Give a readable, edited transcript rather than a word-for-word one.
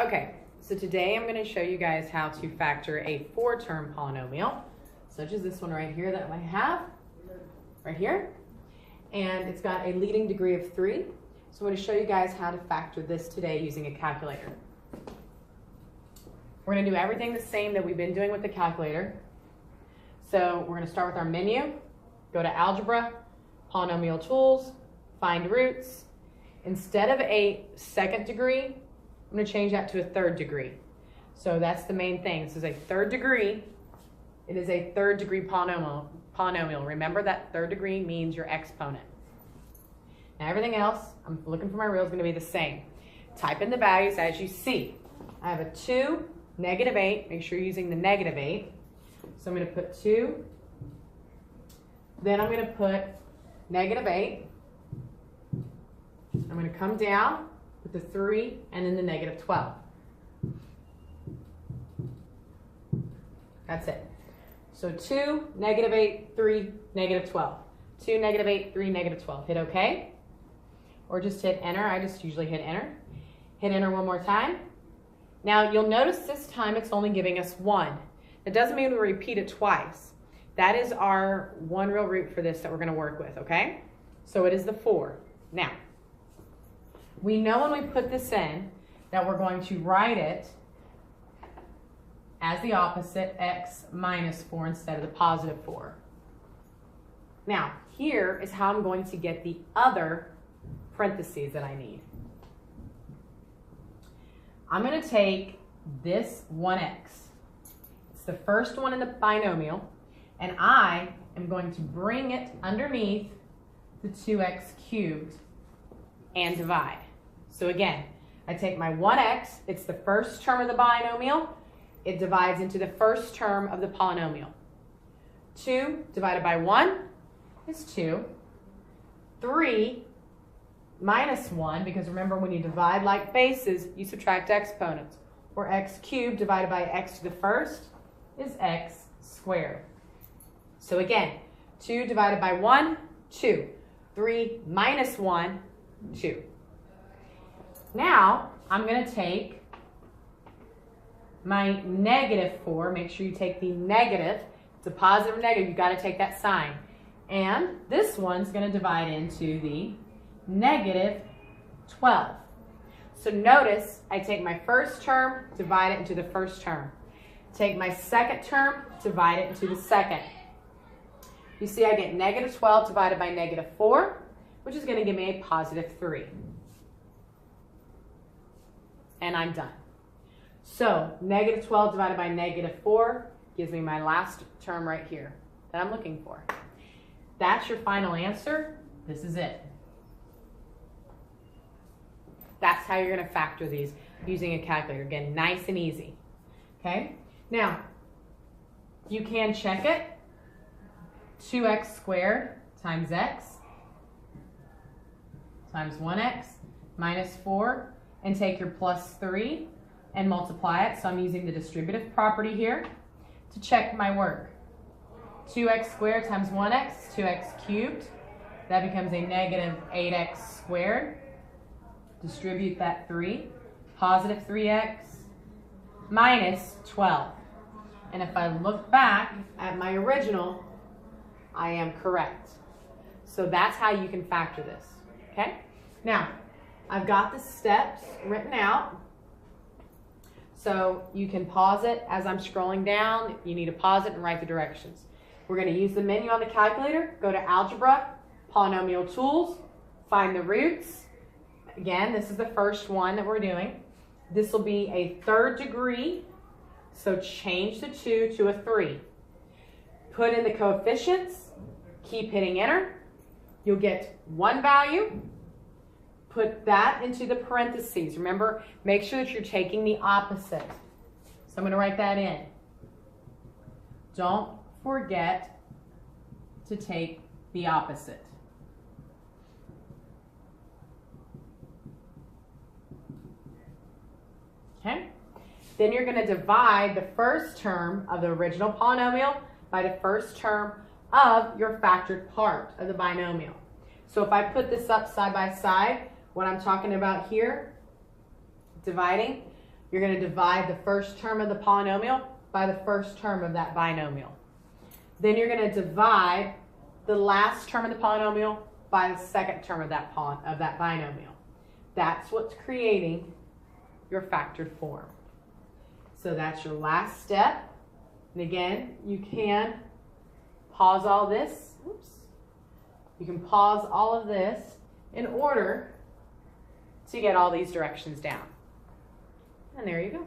Okay, so today I'm going to show you guys how to factor a 4-term polynomial, such as this one right here that I have, right here. And it's got a leading degree of 3. So I'm going to show you guys how to factor this today using a calculator. We're going to do everything the same that we've been doing with the calculator. So we're going to start with our menu, go to Algebra, Polynomial Tools, Find Roots. Instead of a 2nd degree, I'm going to change that to a 3rd degree. So that's the main thing. This is a 3rd degree. It is a 3rd degree polynomial. Remember that 3rd degree means your exponent. Now everything else, I'm looking for my rule, is going to be the same. Type in the values as you see. I have a 2, -8. Make sure you're using the -8. So I'm going to put 2. Then I'm going to put -8. I'm going to come down with the 3 and then the -12. That's it. So 2, -8, 3, -12. 2, -8, 3, -12. Hit OK. Or just hit enter. I just usually hit enter. Hit enter one more time. Now you'll notice this time it's only giving us 1. It doesn't mean we repeat it twice. That is our one real root for this that we're going to work with, okay? So it is the 4. Now, we know when we put this in that we're going to write it as the opposite, x minus 4 instead of the positive 4. Now, here is how I'm going to get the other parentheses that I need. I'm going to take this 1x. It's the first one in the binomial, and I am going to bring it underneath the 2x cubed and divide. So again, I take my 1x, it's the first term of the binomial, it divides into the first term of the polynomial. 2 divided by 1 is 2. 3 minus 1, because remember when you divide like bases, you subtract exponents. Or x cubed divided by x to the first is x squared. So again, 2 divided by 1, 2. 3 minus 1, 2. Now, I'm going to take my -4. Make sure you take the negative. It's a positive or negative. You've got to take that sign. And this one's going to divide into the -12. So notice I take my first term, divide it into the first term. Take my second term, divide it into the second. You see I get -12 divided by -4, which is going to give me a positive 3. And I'm done. So -12 divided by -4 gives me my last term right here that I'm looking for. That's your final answer. This is it. That's how you're going to factor these using a calculator. Again, nice and easy. Okay? Now, you can check it. 2x squared times x times 1x minus 4, and take your plus 3 and multiply it. So I'm using the distributive property here to check my work. 2x squared times 1x, 2x cubed. That becomes a -8x squared. Distribute that 3. Positive 3x minus 12. And if I look back at my original, I am correct. So that's how you can factor this. Okay? Now, I've got the steps written out. So you can pause it as I'm scrolling down. You need to pause it and write the directions. We're going to use the menu on the calculator. Go to Algebra, Polynomial Tools, find the roots. Again, this is the first one that we're doing. This will be a 3rd degree. So change the 2 to a 3. Put in the coefficients. Keep hitting enter. You'll get one value. Put that into the parentheses. Remember, make sure that you're taking the opposite. So I'm going to write that in. Don't forget to take the opposite. Okay? Then you're going to divide the first term of the original polynomial by the first term of your factored part of the binomial. So if I put this up side by side, what I'm talking about here, dividing, You're going to divide the first term of the polynomial by the first term of that binomial. Then you're going to divide the last term of the polynomial by the second term of that binomial. That's what's creating your factored form. So that's your last step. And again, you can pause all this. Oops. You can pause all of this in order to get all these directions down. And there you go.